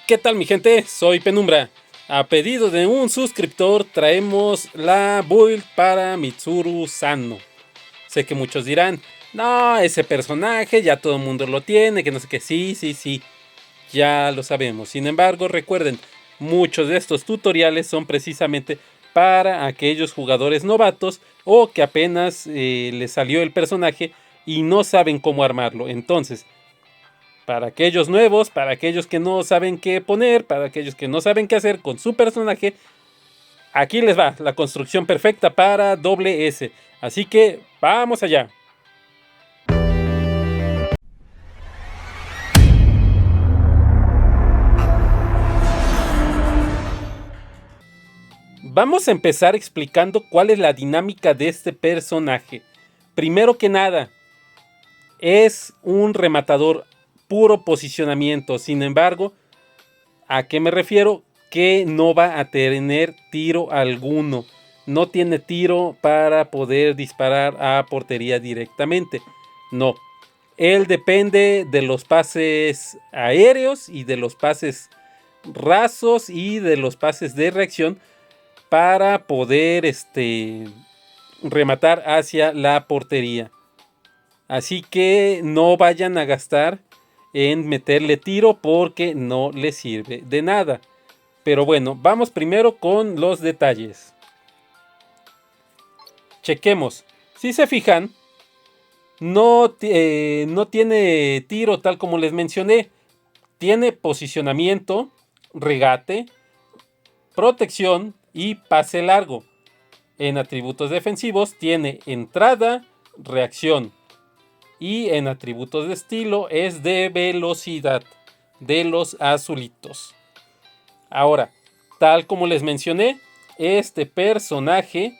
¿Qué tal mi gente? Soy Penumbra. A pedido de un suscriptor traemos la build para Mitsuru Sano. Sé que muchos dirán, no, ese personaje ya todo el mundo lo tiene, que no sé qué. Sí, ya lo sabemos. Sin embargo, recuerden, muchos de estos tutoriales son precisamente para aquellos jugadores novatos o que apenas les salió el personaje y no saben cómo armarlo. Entonces, para aquellos nuevos, para aquellos que no saben qué poner, para aquellos que no saben qué hacer con su personaje, aquí les va la construcción perfecta para doble S. Así que vamos allá. Vamos a empezar explicando cuál es la dinámica de este personaje. Primero que nada, es un rematador puro posicionamiento. Sin embargo, ¿a qué me refiero? Que no va a tener tiro alguno. No tiene tiro para poder disparar a portería directamente. No. Él depende de los pases aéreos y de los pases rasos y de los pases de reacción para poder rematar hacia la portería. Así que no vayan a gastar en meterle tiro porque no le sirve de nada. Pero bueno, vamos primero con los detalles. Chequemos. Si se fijan, no tiene tiro tal como les mencioné. Tiene posicionamiento, regate, protección y pase largo. En atributos defensivos tiene entrada, reacción. Y en atributos de estilo es de velocidad, de los azulitos. Ahora, tal como les mencioné, este personaje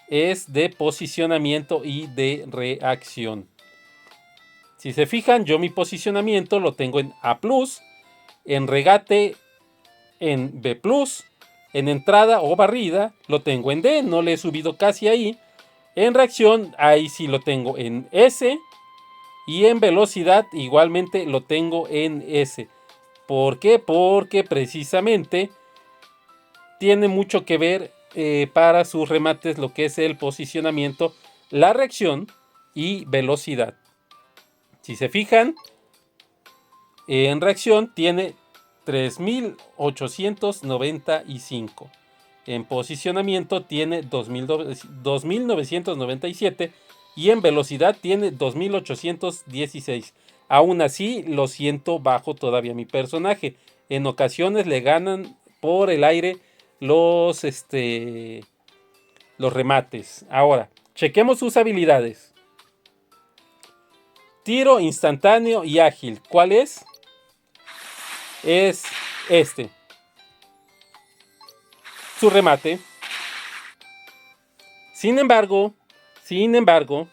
es de posicionamiento y de reacción. Si se fijan, yo mi posicionamiento lo tengo en A+, en regate en B+, en entrada o barrida lo tengo en D, no le he subido casi ahí. En reacción, ahí sí lo tengo en S. Y en velocidad igualmente lo tengo en S. ¿Por qué? Porque precisamente tiene mucho que ver para sus remates lo que es el posicionamiento, la reacción y velocidad. Si se fijan, en reacción tiene 3895. En posicionamiento tiene 2997 y en velocidad tiene 2816. Aún así, lo siento bajo todavía mi personaje. En ocasiones le ganan por el aire los remates. Ahora, chequemos sus habilidades. Tiro instantáneo y ágil. ¿Cuál es? Es este. Su remate. Sin embargo,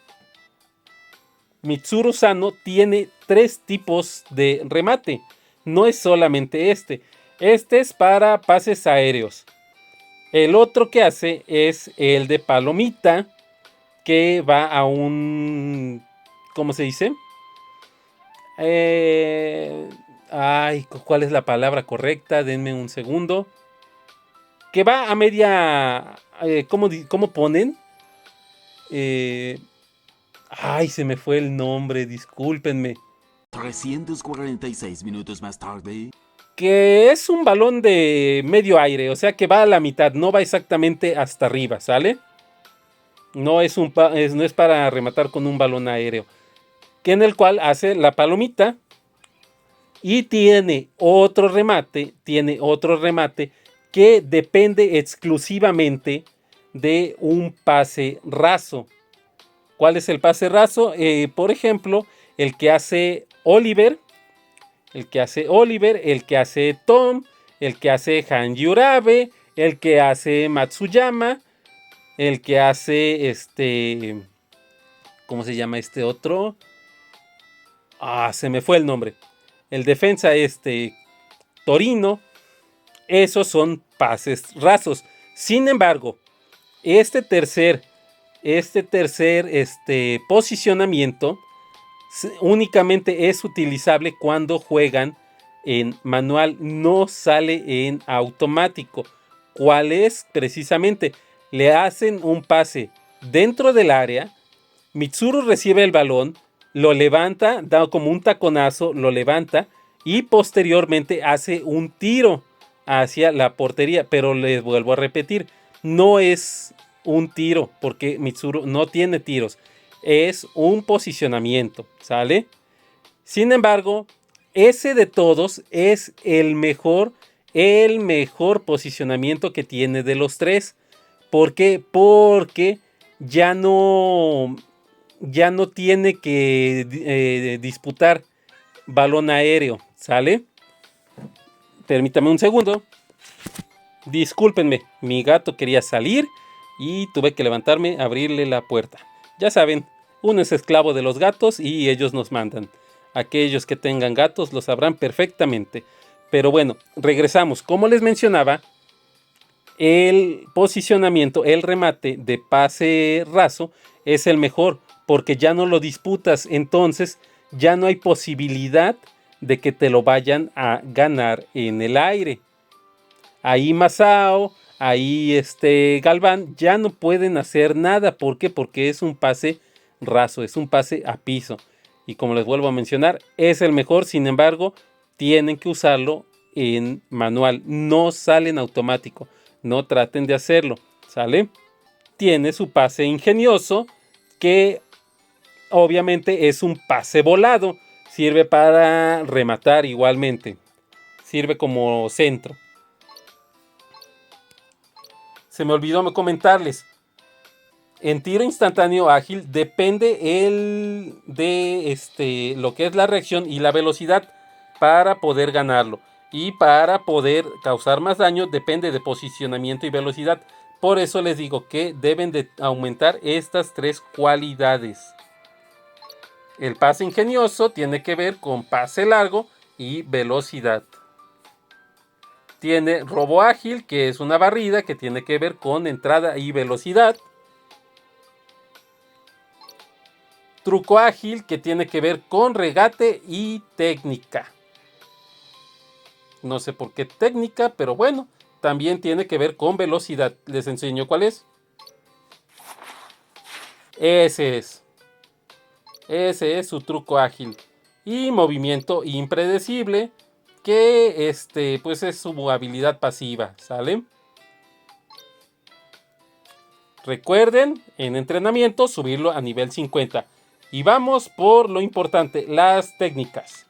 Mitsuru Sano tiene 3 tipos de remate. No es solamente este. Este es para pases aéreos. El otro que hace es el de palomita, que va a un... ¿Cómo se dice? ¿Cuál es la palabra correcta? Denme un segundo. Que va a media... ¿Cómo ponen? Se me fue el nombre, discúlpenme. 346 minutos más tarde. Que es un balón de medio aire, o sea que va a la mitad, no va exactamente hasta arriba, ¿sale? No es para rematar con un balón aéreo. Que en el cual hace la palomita y tiene otro remate que depende exclusivamente de un pase raso. ¿Cuál es el pase raso? Por ejemplo, el que hace Oliver, el que hace Tom, el que hace Hanji Urabe, el que hace Matsuyama, el que hace ¿cómo se llama este otro? Se me fue el nombre. El defensa Torino. Esos son pases rasos. Sin embargo, este tercer posicionamiento únicamente es utilizable cuando juegan en manual, no sale en automático. ¿Cuál es? Precisamente, le hacen un pase dentro del área, Mitsuru recibe el balón, lo levanta, da como un taconazo, lo levanta y posteriormente hace un tiro hacia la portería. Pero les vuelvo a repetir, no es un tiro porque Mitsuru no tiene tiros, es un posicionamiento, ¿sale? Sin embargo, ese de todos es el mejor posicionamiento que tiene de los tres. ¿Por qué? Porque ya no tiene que disputar balón aéreo, ¿sale? Permítame un segundo. Discúlpenme, mi gato quería salir y tuve que levantarme, abrirle la puerta. Ya saben, uno es esclavo de los gatos y ellos nos mandan. Aquellos que tengan gatos lo sabrán perfectamente. Pero bueno, regresamos. Como les mencionaba, el posicionamiento, el remate de pase raso es el mejor porque ya no lo disputas, entonces ya no hay posibilidad de que te lo vayan a ganar en el aire. Ahí Masao, ahí Galván ya no pueden hacer nada. ¿Por qué? Porque es un pase raso, es un pase a piso. Y como les vuelvo a mencionar, es el mejor, sin embargo, tienen que usarlo en manual, no sale en automático. No traten de hacerlo, ¿sale? Tiene su pase ingenioso, que obviamente es un pase volado. Sirve para rematar igualmente. Sirve como centro. Se me olvidó comentarles. En tiro instantáneo ágil depende de lo que es la reacción y la velocidad para poder ganarlo. Y para poder causar más daño depende de posicionamiento y velocidad. Por eso les digo que deben de aumentar estas tres cualidades. El pase ingenioso tiene que ver con pase largo y velocidad. Tiene robo ágil, que es una barrida que tiene que ver con entrada y velocidad. Truco ágil, que tiene que ver con regate y técnica. No sé por qué técnica, pero bueno, también tiene que ver con velocidad. Les enseño cuál es. Ese es su truco ágil. Y movimiento impredecible, que pues es su habilidad pasiva, ¿sale? Recuerden, en entrenamiento, subirlo a nivel 50. Y vamos por lo importante, las técnicas.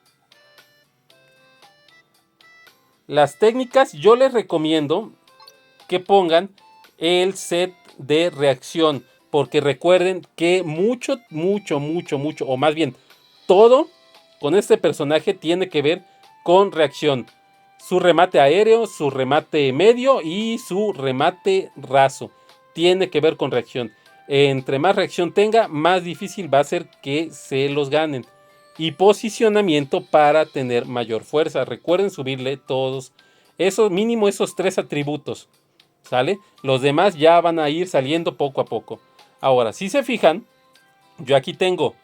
Las técnicas, yo les recomiendo que pongan el set de reacción. Porque recuerden que mucho, o más bien, todo con este personaje tiene que ver con reacción. Su remate aéreo, su remate medio y su remate raso. Tiene que ver con reacción. Entre más reacción tenga, más difícil va a ser que se los ganen. Y posicionamiento para tener mayor fuerza. Recuerden subirle todos, mínimo esos 3 atributos. ¿Sale? Los demás ya van a ir saliendo poco a poco. Ahora, si se fijan, yo aquí tengo,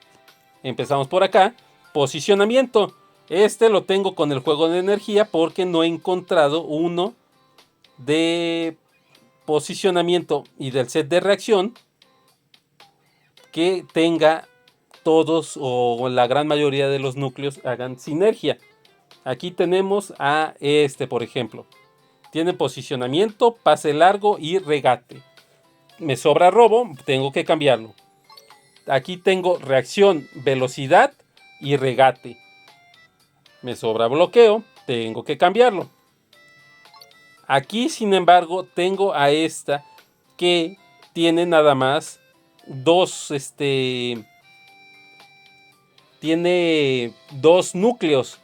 empezamos por acá, posicionamiento. Lo tengo con el juego de energía porque no he encontrado uno de posicionamiento y del set de reacción que tenga todos o la gran mayoría de los núcleos hagan sinergia. Aquí tenemos a por ejemplo. Tiene posicionamiento, pase largo y regate. Me sobra robo, tengo que cambiarlo. Aquí tengo reacción, velocidad y regate. Me sobra bloqueo, tengo que cambiarlo. Aquí, sin embargo, tengo a esta que tiene nada más tiene dos núcleos.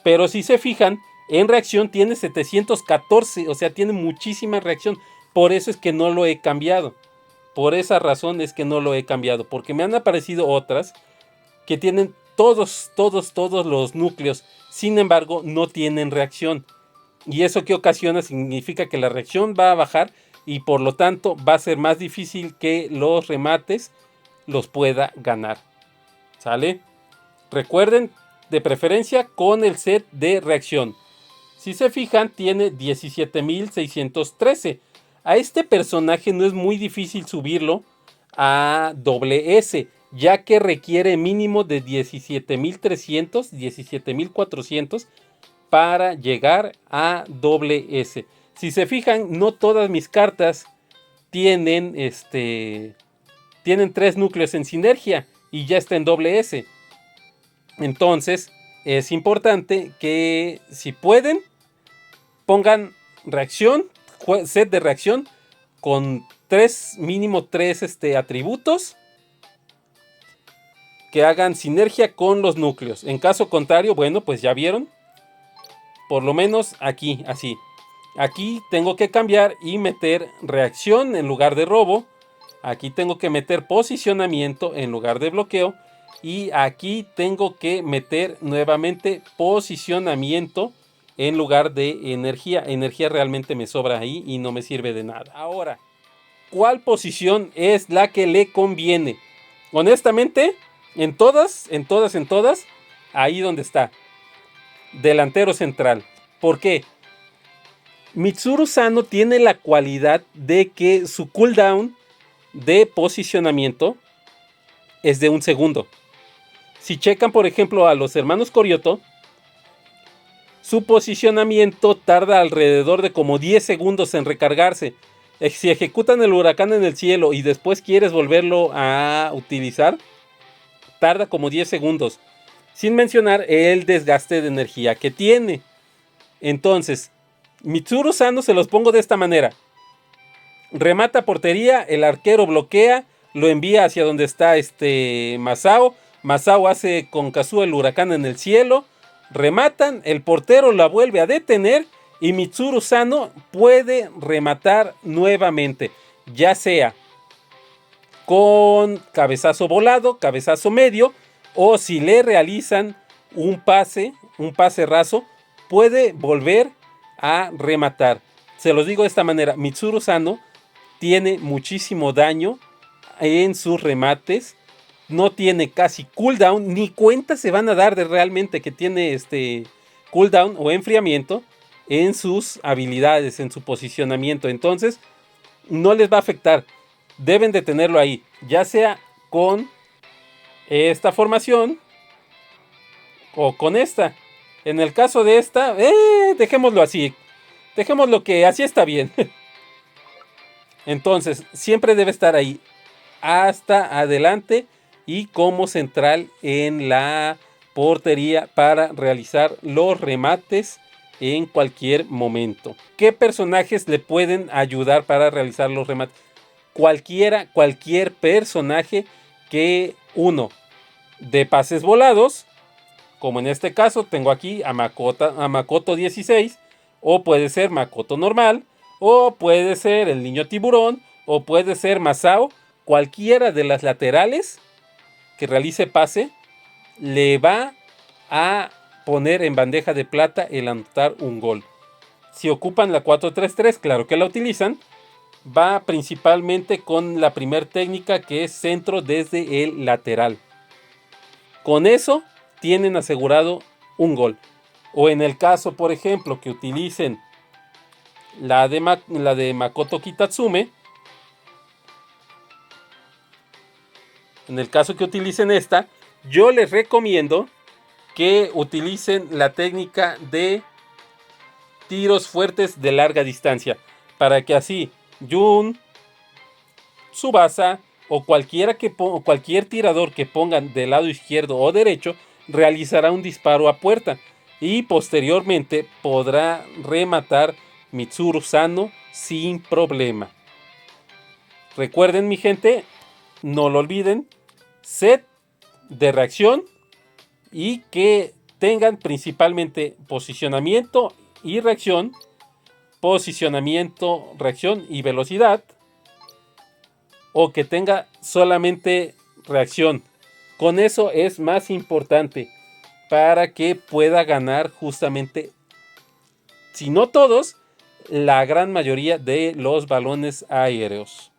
Pero si se fijan, en reacción tiene 714, o sea, tiene muchísima reacción. Por eso es que no lo he cambiado. Por esa razón es que no lo he cambiado. Porque me han aparecido otras que tienen todos los núcleos. Sin embargo, no tienen reacción. ¿Y eso qué ocasiona? Significa que la reacción va a bajar y por lo tanto va a ser más difícil que los remates los pueda ganar. ¿Sale? Recuerden, de preferencia con el set de reacción. Si se fijan, tiene 17.613. A este personaje no es muy difícil subirlo a S, ya que requiere mínimo de 17.300, 17.400 para llegar a S. Si se fijan, no todas mis cartas tienen tienen 3 núcleos en sinergia y ya está en S. Entonces es importante que, si pueden, pongan reacción, set de reacción con mínimo 3 atributos que hagan sinergia con los núcleos. En caso contrario, bueno, pues ya vieron, por lo menos aquí, así. Aquí tengo que cambiar y meter reacción en lugar de robo. Aquí tengo que meter posicionamiento en lugar de bloqueo. Y aquí tengo que meter nuevamente posicionamiento en lugar de energía. Energía realmente me sobra ahí y no me sirve de nada. Ahora, ¿cuál posición es la que le conviene? Honestamente, en todas, ahí donde está. Delantero central. ¿Por qué? Mitsuru Sano tiene la cualidad de que su cooldown de posicionamiento es de 1 segundo. Si checan, por ejemplo, a los hermanos Koryoto, su posicionamiento tarda alrededor de como 10 segundos en recargarse. Si ejecutan el huracán en el cielo y después quieres volverlo a utilizar, tarda como 10 segundos. Sin mencionar el desgaste de energía que tiene. Entonces, Mitsuru Sano se los pongo de esta manera. Remata portería, el arquero bloquea, lo envía hacia donde está Masao. Masao hace con Kazuha el huracán en el cielo. Rematan, el portero la vuelve a detener y Mitsuru Sano puede rematar nuevamente. Ya sea con cabezazo volado, cabezazo medio, o si le realizan un pase raso, puede volver a rematar. Se los digo de esta manera, Mitsuru Sano tiene muchísimo daño en sus remates. No tiene casi cooldown, ni cuenta se van a dar de realmente que tiene cooldown o enfriamiento en sus habilidades, en su posicionamiento. Entonces, no les va a afectar. Deben de tenerlo ahí, ya sea con esta formación o con esta. En el caso de esta, dejémoslo así. Dejémoslo que así está bien. Entonces, siempre debe estar ahí hasta adelante y como central en la portería para realizar los remates en cualquier momento. ¿Qué personajes le pueden ayudar para realizar los remates? Cualquier personaje que de pases volados, como en este caso tengo aquí a Makoto 16, o puede ser Makoto normal, o puede ser el niño tiburón, o puede ser Masao. Cualquiera de las laterales que realice pase le va a poner en bandeja de plata el anotar un gol. Si ocupan la 4-3-3, claro que la utilizan. Va principalmente con la primer técnica, que es centro desde el lateral. Con eso tienen asegurado un gol. O en el caso, por ejemplo, que utilicen la de Makoto Kitatsume. En el caso que utilicen esta, yo les recomiendo que utilicen la técnica de tiros fuertes de larga distancia, para que así Jun, Tsubasa o cualquier tirador que pongan del lado izquierdo o derecho realizará un disparo a puerta y posteriormente podrá rematar Mitsuru Sano sin problema. Recuerden, mi gente, no lo olviden, set de reacción y que tengan principalmente posicionamiento y reacción, posicionamiento, reacción y velocidad, o que tenga solamente reacción. Con eso es más importante para que pueda ganar justamente, si no todos, la gran mayoría de los balones aéreos.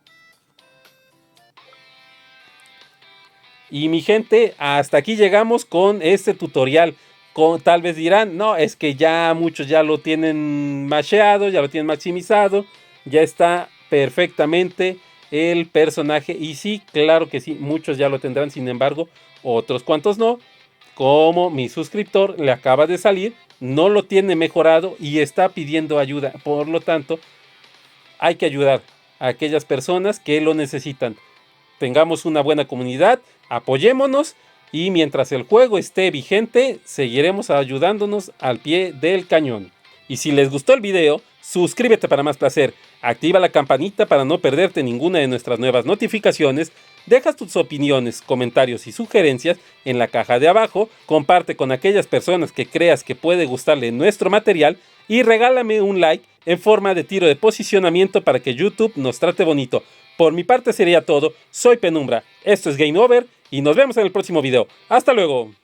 Y mi gente, hasta aquí llegamos con este tutorial. Tal vez dirán, no, es que ya muchos ya lo tienen masheado, ya lo tienen maximizado, ya está perfectamente el personaje. Y sí, claro que sí, muchos ya lo tendrán, sin embargo, otros cuantos no. Como mi suscriptor le acaba de salir, no lo tiene mejorado y está pidiendo ayuda. Por lo tanto, hay que ayudar a aquellas personas que lo necesitan. Tengamos una buena comunidad, apoyémonos y mientras el juego esté vigente, seguiremos ayudándonos al pie del cañón. Y si les gustó el video, suscríbete para más placer, activa la campanita para no perderte ninguna de nuestras nuevas notificaciones, deja tus opiniones, comentarios y sugerencias en la caja de abajo, comparte con aquellas personas que creas que puede gustarle nuestro material y regálame un like en forma de tiro de posicionamiento para que YouTube nos trate bonito. Por mi parte sería todo, soy Penumbra, esto es Game Over y nos vemos en el próximo video. ¡Hasta luego!